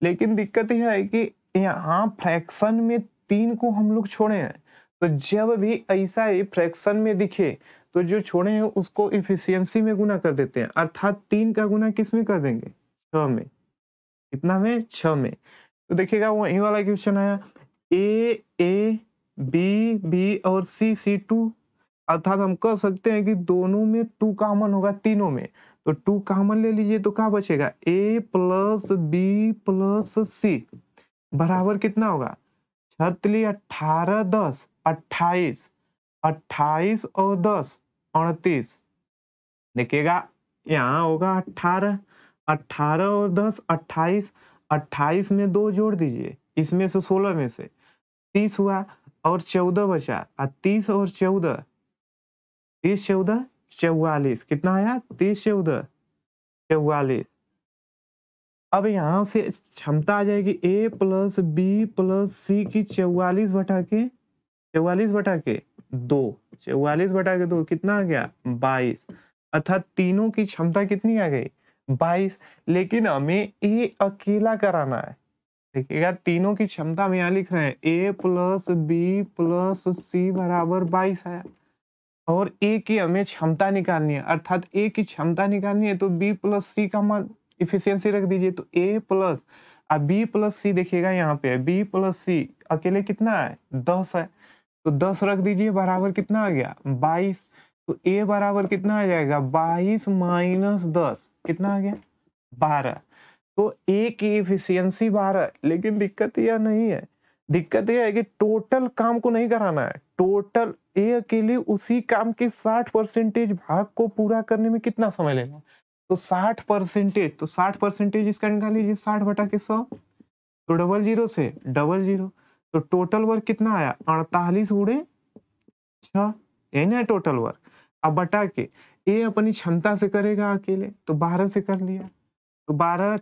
लेकिन दिक्कत यह है कि यहाँ फ्रैक्शन में 3 को हम लोग छोड़े हैं, तो जब भी ऐसा ही फ्रैक्शन में दिखे तो जो छोड़े हैं उसको इफिशियंसी में गुना कर देते हैं, अर्थात 3 का गुना किस में कर देंगे, 6 में। कितना में, 6 में। तो देखिएगा वही वाला क्वेश्चन आया, ए बी और सी टू, अर्थात हम कह सकते हैं कि दोनों में 2 कॉमन होगा, तीनों में। तो 2 कॉमन ले लीजिए तो क्या बचेगा, ए प्लस बी प्लस सी बराबर कितना होगा, 6 18 10 28, 28 और 10 38। देखिएगा यहाँ होगा 18, 18 और 10 28, 28 में 2 जोड़ दीजिए, इसमें से 16 में से 30 हुआ और 14 बचा, 30 और 14 30 14 44, कितना आया, 30 14 44। अब यहाँ से क्षमता आ जाएगी ए प्लस बी प्लस सी की 44 बटा के 2, 44 बटा के 2 कितना आ गया, 22। अर्थात तीनों की क्षमता कितनी आ गई, 22। लेकिन हमें ए अकेला कराना है। देखिएगा तीनों की क्षमता हम यहाँ लिख रहे हैं, ए प्लस बी प्लस सी बराबर 22 है, और ए की हमें क्षमता निकालनी है, अर्थात ए की क्षमता निकालनी है तो बी प्लस सी का मान इफिशियंसी रख दीजिए, तो ए प्लस अब बी प्लस सी देखिएगा यहाँ पे बी प्लस सी अकेले कितना है, 10 है, तो 10 रख दीजिए बराबर कितना आ गया, 22। तो ए बराबर कितना आ जाएगा, 22 माइनस 10 कितना आ गया, 12। तो ए की इफिशियंसी 12, लेकिन दिक्कत यह नहीं है, दिक्कत यह है कि टोटल काम को नहीं कराना है। टोटल ए अकेले उसी काम के 60% भाग को पूरा करने में कितना समय लेगा, तो 60%, तो 60% इसका निकाल लीजिए, 60 बटा के 100, तो डबल जीरो से डबल जीरो, तो टोटल वर्क कितना आया, 48 गुणे 6, यही ना टोटल वर्क। अब बटा के ए अपनी क्षमता से करेगा अकेले, तो 12 से कर लिया, तो 12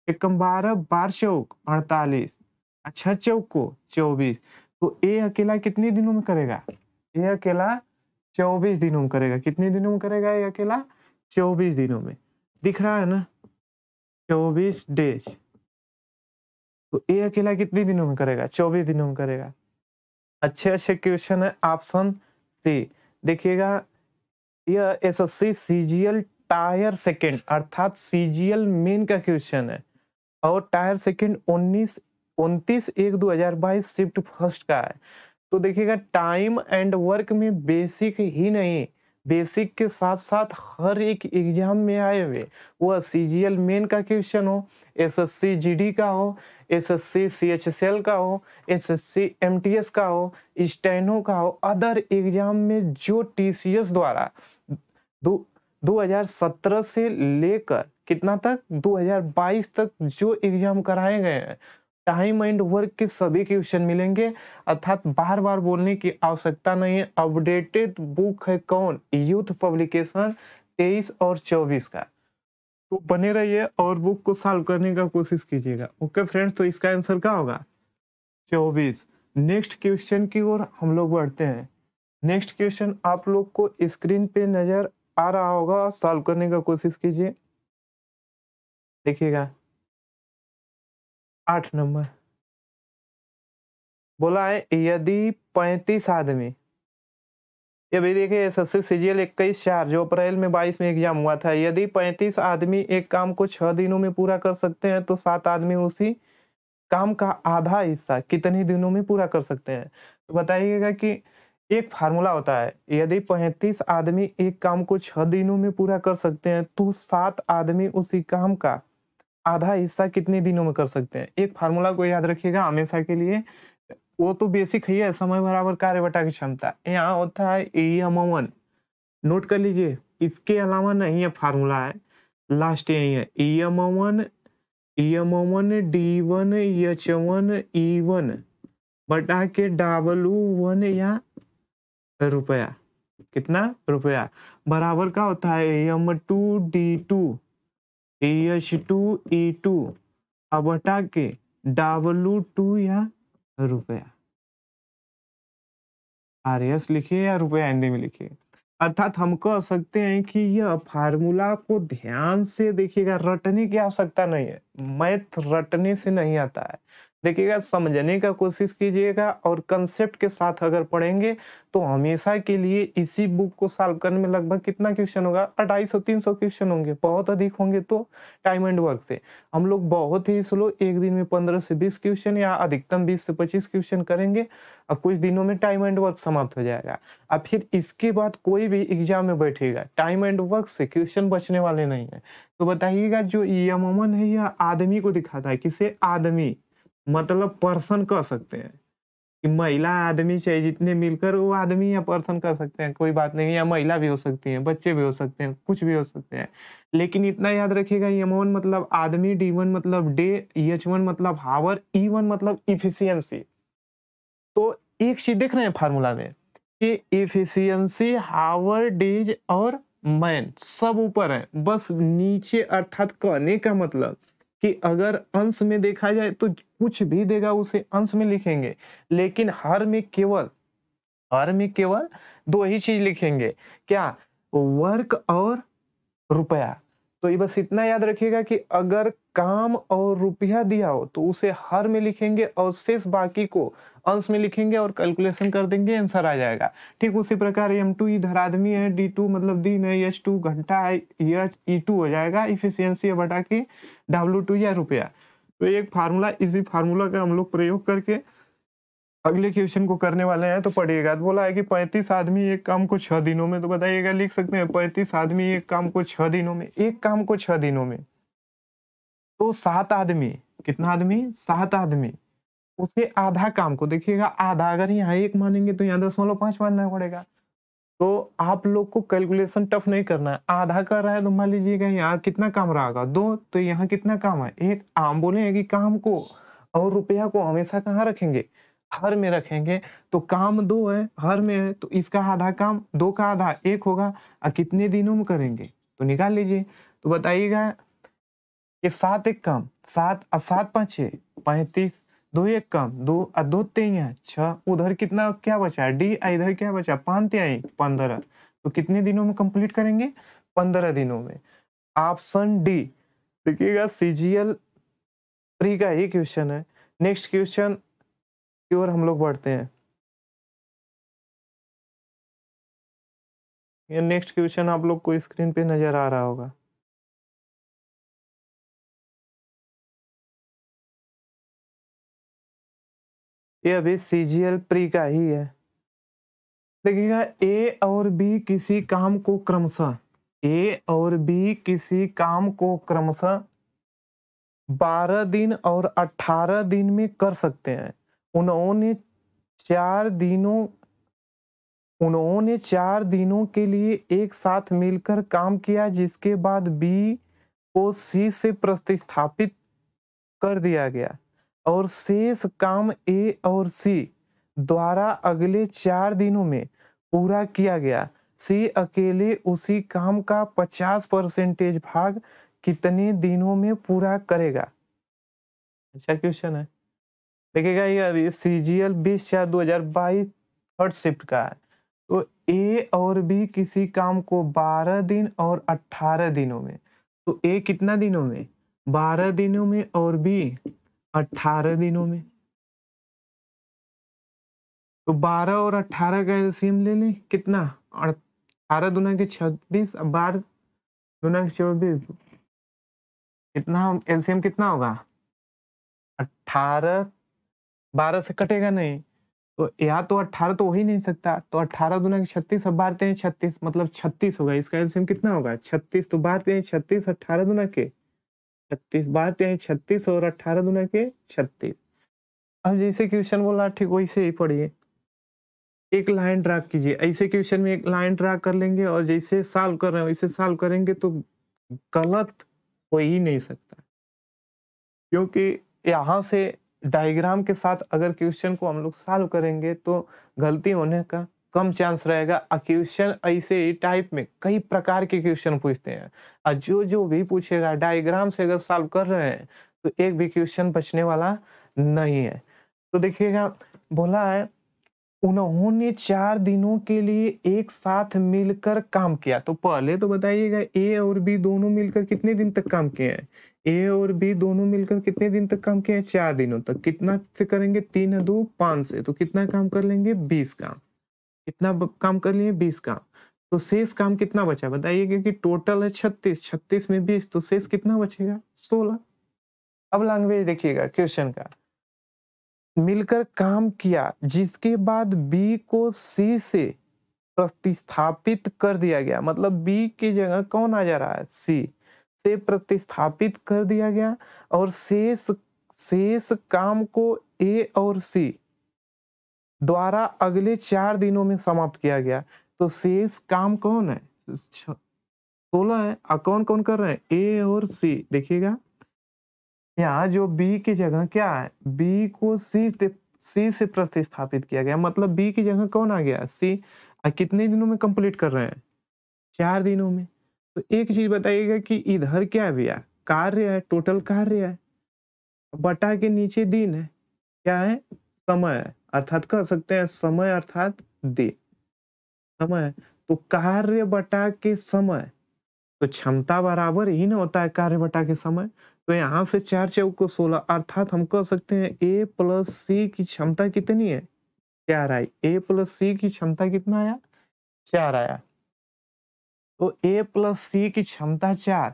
एकम 12 12 चौक 48, अच्छा चौक को 24, तो ए अकेला कितने दिनों में करेगा, ए अकेला 24 दिनों में करेगा। कितने दिनों में करेगा ए अकेला, 24 दिनों में। दिख रहा है ना, 24 डेज। तो ए अकेला कितने दिनों में करेगा, 24 दिनों में करेगा। अच्छे क्वेश्चन है ऑप्शन सी। देखिएगा यह एसएससी सीजीएल टायर सेकंड अर्थात सीजीएल मेन का क्वेश्चन है, और टायर सेकंड 29/1/2022 शिफ्ट फर्स्ट का है। तो देखिएगा टाइम एंड वर्क में बेसिक ही नहीं, बेसिक के साथ साथ हर एक एग्जाम में आए हुए, वह सीजीएल मेन का क्वेश्चन हो, एसएससी जीडी का हो, एसएससी सीएचएसएल का हो, एसएससी एमटीएस का हो, स्टेनो का हो, अदर एग्जाम में जो टीसीएस द्वारा 2017 से लेकर कितना तक 2022 तक जो एग्जाम कराए गए हैं, टाइम एंड वर्क के सभी क्वेश्चन मिलेंगे, अर्थात बार बार बोलने की आवश्यकता नहीं है। अपडेटेड बुक है कौन, यूथ पब्लिकेशन 23 और 24 का। तो बने रहिए और बुक को सॉल्व करने का कोशिश कीजिएगा। ओके फ्रेंड्स, तो इसका आंसर क्या होगा, 24। नेक्स्ट क्वेश्चन की ओर हम लोग बढ़ते हैं। नेक्स्ट क्वेश्चन आप लोग को स्क्रीन पे नजर आ रहा होगा, सॉल्व करने का कोशिश कीजिए। देखिएगा 8 नंबर बोला है, यदि 35 आदमी, ये भी देखिए एसएससी सीजीएल 21/4 जो अप्रैल में 22 में एग्जाम हुआ था, यदि 35 आदमी एक काम को 6 दिनों में पूरा कर सकते हैं तो 7 आदमी उसी काम का आधा हिस्सा कितने दिनों में पूरा कर सकते हैं। तो बताइएगा कि एक फार्मूला होता है, यदि 35 आदमी एक काम को 6 दिनों में पूरा कर सकते हैं तो 7 आदमी उसी काम का आधा हिस्सा कितने दिनों में कर सकते हैं। एक फार्मूला को याद रखिएगा हमेशा के लिए, वो तो बेसिक ही है, समय बराबर कार्य बटा की क्षमता। यहाँ होता है EM1, नोट कर लीजिए, इसके अलावा नहीं है फार्मूला है, लास्ट यही है EM1 D1 H1 E1 बटा के W1 या रुपया, कितना रुपया, बराबर का होता है EM2 D2 EH2 E2 अब बटा के W2 या रुपया। आरएस लिखिए या रुपया हिंदी में लिखिए। अर्थात हम कह सकते हैं कि यह फार्मूला को ध्यान से देखिएगा, रटने की आवश्यकता नहीं है। मैथ रटने से नहीं आता है। देखिएगा, समझने का कोशिश कीजिएगा और कंसेप्ट के साथ अगर पढ़ेंगे तो हमेशा के लिए इसी बुक को सॉल्व करने में लगभग कितना क्वेश्चन होगा, 250-300 क्वेश्चन होंगे, बहुत अधिक होंगे तो टाइम एंड वर्क से। हम लोग बहुत ही स्लो एक दिन में 15 से 20 क्वेश्चन या अधिकतम 20 से 25 क्वेश्चन करेंगे और कुछ दिनों में टाइम एंड वर्क समाप्त हो जाएगा। अब फिर इसके बाद कोई भी एग्जाम में बैठेगा, टाइम एंड वर्क से क्वेश्चन बचने वाले नहीं है। तो बताइएगा, जो यममन है यह आदमी को दिखाता है। किसे? आदमी, मतलब पर्सन कह सकते हैं कि महिला आदमी चाहे जितने मिलकर वो आदमी या पर्सन कर सकते हैं, कोई बात नहीं, या महिला भी हो सकती है, बच्चे भी हो सकते हैं, कुछ भी हो सकते हैं। लेकिन इतना याद रखिएगा, यमन मतलब आदमी, डी1 मतलब डे, एच1 मतलब हावर, ई1 मतलब इफिशियंसी। तो एक चीज देख रहे हैं फार्मूला में कि एफिशिएंसी, हावर, डेज और मैन सब ऊपर है, बस नीचे, अर्थात कहने का मतलब कि अगर अंश में देखा जाए तो कुछ भी देगा उसे अंश में लिखेंगे, लेकिन हर में केवल दो ही चीज लिखेंगे, क्या? वर्क और रुपया। तो ये बस इतना याद रखिएगा कि अगर काम और रुपया दिया हो तो उसे हर में लिखेंगे और शेष बाकी को अंश में लिखेंगे और कैलकुलेशन कर देंगे, आंसर आ जाएगा। ठीक उसी प्रकार M2 इधर आदमी है, D2 मतलब दिन है, H2 घंटा है, E2 हो जाएगा इफिशियंसी बटा के W2 या रुपया। तो एक फार्मूला, इसी फार्मूला का हम लोग प्रयोग करके अगले क्वेश्चन को करने वाले हैं। तो पढ़िएगा, तो बोला है कि 35 आदमी एक काम को 6 दिनों में, तो बताइएगा, लिख सकते हैं 35 आदमी एक काम को 6 दिनों में, एक काम को 6 दिनों में। तो 7 आदमी, कितना आदमी? 7 आदमी, उसके आधा काम को देखिएगा, आधा अगर यहाँ 1 मानेंगे तो यहाँ 0.5 मानना पड़ेगा। तो आप लोग को कैलकुलेशन टफ नहीं करना है। आधा कर रहा है तो मान लीजिएगा यहाँ कितना काम रहा होगा? 2, तो यहाँ कितना काम है? 1। हम बोले हैं कि काम को और रुपया को हमेशा कहाँ रखेंगे? हर में रखेंगे। तो काम 2 है, हर में है, तो इसका आधा काम 2 का आधा 1 होगा। और कितने दिनों में करेंगे? तो निकाल लीजिए। तो बताइएगा कि 7 एक काम, 7 और 7 5 6 35, 2 एक काम, 2 और 2 3 है 6, उधर कितना क्या बचा? डी, इधर क्या बचा? 5 3 15। तो कितने दिनों में कंप्लीट करेंगे? 15 दिनों में। Option D. देखिएगा, सीजीएल प्री का ही क्वेश्चन है। नेक्स्ट क्वेश्चन की ओर हम लोग बढ़ते हैं। ये नेक्स्ट क्वेश्चन आप लोग को स्क्रीन पे नजर आ रहा होगा। ये अभी सीजीएल प्री का ही है। देखिएगा, ए और बी किसी काम को क्रमशः, ए और बी किसी काम को क्रमशः 12 दिन और 18 दिन में कर सकते हैं। उन्होंने 4 दिनों उन्होंने 4 दिनों के लिए एक साथ मिलकर काम किया, जिसके बाद बी को सी से प्रतिस्थापित कर दिया गया और शेष काम ए और सी द्वारा अगले 4 दिनों में पूरा किया गया। सी अकेले उसी काम का 50% भाग कितने दिनों में पूरा करेगा? अच्छा क्वेश्चन है। देखिएगा, ये अभी सीजीएल 20/4/2022 थर्ड शिफ्ट का है। तो ए और बी किसी काम को 12 दिन और 18 दिनों में, तो ए कितना दिनों में? 12 दिनों में और बी 18 दिनों में। तो 12 और 18 का एलसीएम ले लें, कितना? 18 दूना के 26, 12 दूना के 24, कितना एलसीएम कितना होगा? 18, 12 से कटेगा नहीं, तो या तो 18 तो हो ही नहीं सकता, तो 18 दूना के 36 और 12 तेईं 36, मतलब 36 होगा। इसका एलसीएम कितना होगा? 36। तो 12 तेईं 36, 18 दूना के 36, 12 तेईं 36 और 18 दूना के 36। अब जैसे क्वेश्चन बोला ठीक वैसे ही पढ़िए। एक लाइन ड्रा कीजिए, ऐसे क्वेश्चन में एक लाइन ड्रा कर लेंगे और जैसे सॉल्व कर रहे हैं वैसे सॉल्व करेंगे तो गलत हो ही नहीं सकता, क्योंकि यहाँ से डायग्राम के साथ अगर क्वेश्चन को हम लोग सॉल्व करेंगे तो गलती होने का कम चांस रहेगा। क्वेश्चन ऐसे ही टाइप में कई प्रकार के क्वेश्चन पूछते हैं और जो भी पूछेगा डायग्राम से अगर सॉल्व कर रहे हैं तो एक भी क्वेश्चन बचने वाला नहीं है। तो देखिएगा, बोला है उन्होंने 4 दिनों के लिए एक साथ मिलकर काम किया। तो पहले तो बताइएगा ए और बी दोनों मिलकर कितने दिन तक काम किए हैं? ए और बी दोनों मिलकर कितने दिन तक काम किए हैं? 4 दिनों तक। कितना से करेंगे? 3 2 5 से। तो कितना काम कर लेंगे? 20 काम। कितना काम कर लिए? 20 काम। तो शेष काम कितना बचा बताइए, क्योंकि टोटल है 36, 36 में 20, तो शेष कितना बचेगा? 16। अब लैंग्वेज देखिएगा क्वेश्चन का, मिलकर काम किया जिसके बाद बी को सी से प्रतिस्थापित कर दिया गया। मतलब बी की जगह कौन आ जा रहा है? सी से प्रतिस्थापित कर दिया गया और शेष काम को ए और सी द्वारा अगले 4 दिनों में समाप्त किया गया। तो शेष काम कौन है? 16 है। और कौन कौन कर रहे हैं? ए और सी। देखिएगा यहाँ जो बी की जगह क्या है? बी को सी से प्रतिस्थापित किया गया, मतलब बी की जगह कौन आ गया? सी। कितने दिनों में कंप्लीट कर रहे हैं? 4 दिनों में। तो एक चीज बताइएगा कि इधर क्या भैया? कार्य है, टोटल कार्य है, बटा के नीचे दिन है, क्या है? समय है, अर्थात कह सकते हैं समय अर्थात दिन, समय। तो कार्य बटा के समय, तो क्षमता बराबर ही ना होता है कार्य बटा के समय। तो यहाँ से 4 चौक को 16, अर्थात हम कह सकते हैं ए प्लस सी की क्षमता कितनी है? 4 आई। ए प्लस सी की क्षमता कितना आया? 4 आया। तो ए प्लस सी की क्षमता 4।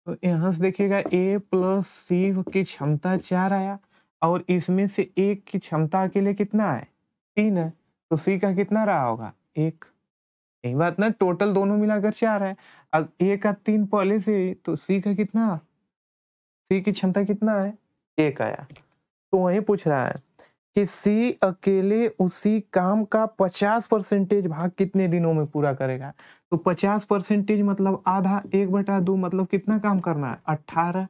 तो यहाँ से देखिएगा ए प्लस सी की क्षमता 4 आया, और इसमें से एक की क्षमता के लिए कितना है? 3 है। तो सी का कितना रहा होगा? 1। यही बात ना, टोटल दोनों मिलाकर 4 है। अब ए का 3 पहले से ही, तो सी का कितना? सी की क्षमता कितना है? 1 आया। तो वही पूछ रहा है कि सी अकेले उसी काम का 50% भाग कितने दिनों में पूरा करेगा। तो 50% मतलब आधा, 1/2, मतलब कितना काम करना है? 18।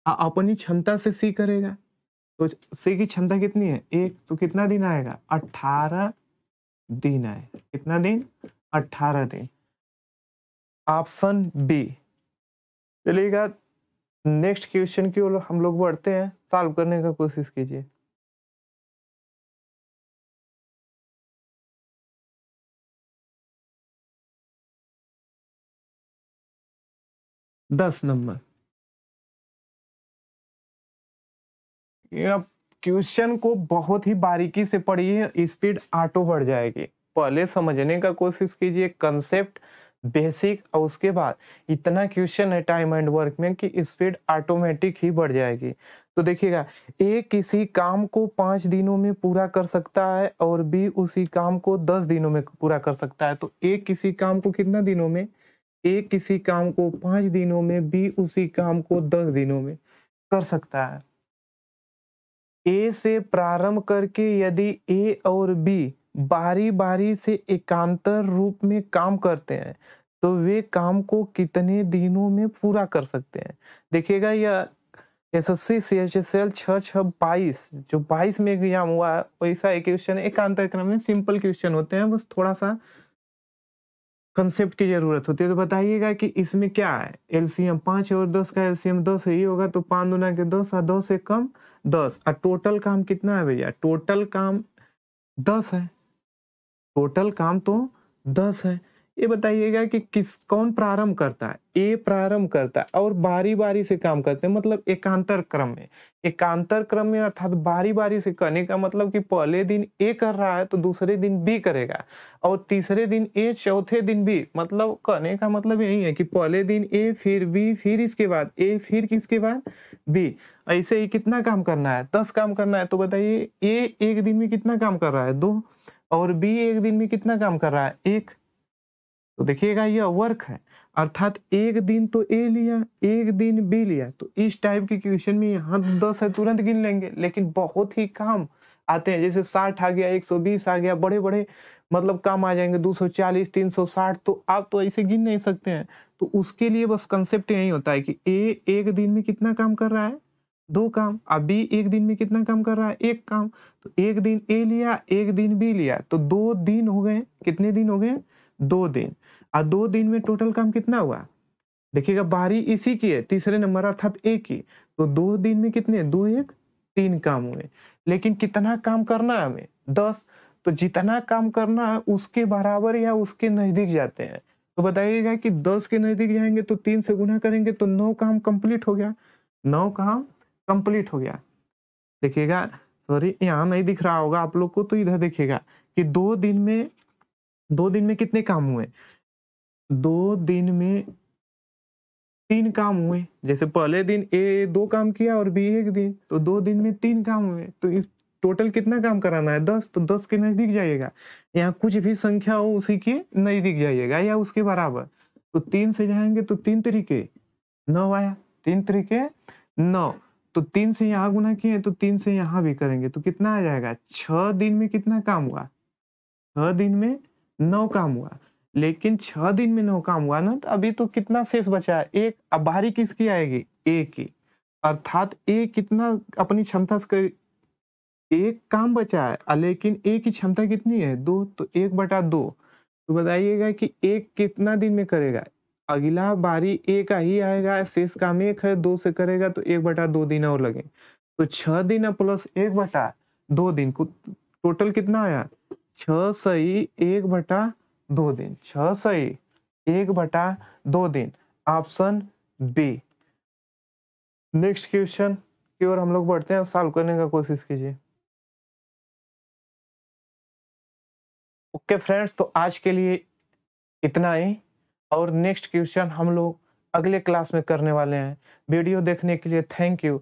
अपनी क्षमता से सी करेगा, तो सी की क्षमता कितनी है? 1। तो कितना दिन आएगा? 18 दिन आए। कितना दिन? 18 दिन। Option B. चलिएगा नेक्स्ट क्वेश्चन की ओर हम लोग बढ़ते हैं, सॉल्व करने का कोशिश कीजिए। दस नंबर। आप क्वेश्चन को बहुत ही बारीकी से पढ़िए, स्पीड ऑटो बढ़ जाएगी। पहले समझने का कोशिश कीजिए कंसेप्ट बेसिक, और उसके बाद इतना क्वेश्चन है टाइम एंड वर्क में कि स्पीड ऑटोमेटिक ही बढ़ जाएगी। तो देखिएगा, ए किसी काम को 5 दिनों में पूरा कर सकता है और बी उसी काम को 10 दिनों में पूरा कर सकता है। तो ए किसी काम को कितना दिनों में? ए किसी काम को 5 दिनों में, बी उसी काम को 10 दिनों में कर सकता है। ए से प्रारंभ करके यदि ए और बी बारी बारी से एकांतर रूप में काम करते हैं तो वे काम को कितने दिनों में पूरा कर सकते हैं। देखिएगा यह एसएससी सीएचएसएल 6/6/22 जो 22 में एग्जाम हुआ है, वैसा एक क्वेश्चन एकांतर क्रम में सिंपल क्वेश्चन होते हैं, बस थोड़ा सा कंसेप्ट की जरूरत होती है। तो बताइएगा कि इसमें क्या है? एलसीएम 5 और 10 का एलसीएम 10 ही होगा, तो 5 दूना के 10 और 2 से कम 10। और टोटल काम कितना है भैया? टोटल काम 10 है। टोटल काम तो 10 है। ये बताइएगा कि कौन प्रारंभ करता है? ए प्रारंभ करता है और बारी बारी से काम करते हैं, मतलब एकांतर क्रम में। एकांतर क्रम में अर्थात बारी बारी से करने का मतलब कि पहले दिन ए कर रहा है तो दूसरे दिन बी करेगा, और तीसरे दिन ए, चौथे दिन बी। मतलब कहने का मतलब यही है कि पहले दिन ए, फिर बी, फिर इसके बाद ए, फिर किसके बाद? बी। ऐसे ही कितना काम करना है? 10 काम करना है। तो बताइए ए एक दिन में कितना काम कर रहा है? 2। और बी एक दिन में कितना काम कर रहा है? 1। तो देखिएगा यह वर्क है, अर्थात एक दिन तो ए लिया, एक दिन बी लिया। तो इस टाइप के क्वेश्चन में यहाँ 10 है, तुरंत गिन लेंगे। लेकिन बहुत ही काम आते हैं, जैसे 60 आ गया, 120 आ गया, बड़े बड़े मतलब काम आ जाएंगे, 240, 360, तो आप तो ऐसे गिन नहीं सकते हैं। तो उसके लिए बस कंसेप्ट यही होता है कि ए एक दिन में कितना काम कर रहा है? 2 काम। अब बी एक दिन में कितना काम कर रहा है? 1 काम। तो एक दिन ए लिया, एक दिन बी लिया, तो 2 दिन हो गए। कितने दिन हो गए? 2 दिन। और 2 दिन में टोटल काम कितना हुआ? देखिएगा बारी इसी की है, तीसरे नंबर अर्थात ए की। तो 2 दिन में कितने? 2 1 3 काम हुए। लेकिन कितना काम करना है हमें? 10। तो जितना काम करना है उसके बराबर या उसके नजदीक जाते हैं। तो बताइएगा कि 10 के नजदीक जाएंगे तो 3 से गुना करेंगे तो 9 काम कंप्लीट हो गया, 9 काम कंप्लीट हो गया। देखिएगा, सॉरी यहाँ नहीं दिख रहा होगा आप लोग को, तो इधर देखिएगा कि 2 दिन में कितने काम हुए, 2 दिन में 3 काम हुए। जैसे पहले दिन ए 2 काम किया और बी 1 दिन, तो 2 दिन में 3 काम हुए। तो इस टोटल कितना काम कराना है, 10, तो 10 के नजदीक जाइएगा। यहाँ कुछ भी संख्या हो उसी के नजदीक जाइएगा या उसके बराबर। तो 3 से जाएंगे तो 3 तरीके 9 आया, 3 तरीके 9। तो 3 से यहाँ गुना किए तो 3 से यहाँ भी करेंगे तो कितना आ जाएगा, 6 दिन में कितना काम हुआ, 6 दिन में 9 काम हुआ। लेकिन 6 दिन में 9 काम हुआ ना, तो अभी तो कितना शेष बचा है, 1। अब बाहरी किसकी आएगी, ए की, अर्थात ए कितना अपनी क्षमता से 1 काम बचा है, लेकिन ए की क्षमता कितनी है, 2, तो 1/2। तो बताइएगा कि 1 कितना दिन में करेगा, अगला बारी ए का ही आएगा, शेष काम 1 है, 2 से करेगा तो 1/2 दिन और लगे। तो 6 दिन प्लस 1/2 दिन को टोटल कितना आया, 6 सही 1/2 दिन, 6 सही 1/2 दिन, ऑप्शन बी। नेक्स्ट क्वेश्चन की ओर हम लोग बढ़ते हैं, सॉल्व करने का कोशिश कीजिए। ओके फ्रेंड्स, तो आज के लिए इतना ही, और नेक्स्ट क्वेश्चन हम लोग अगले क्लास में करने वाले हैं। वीडियो देखने के लिए थैंक यू।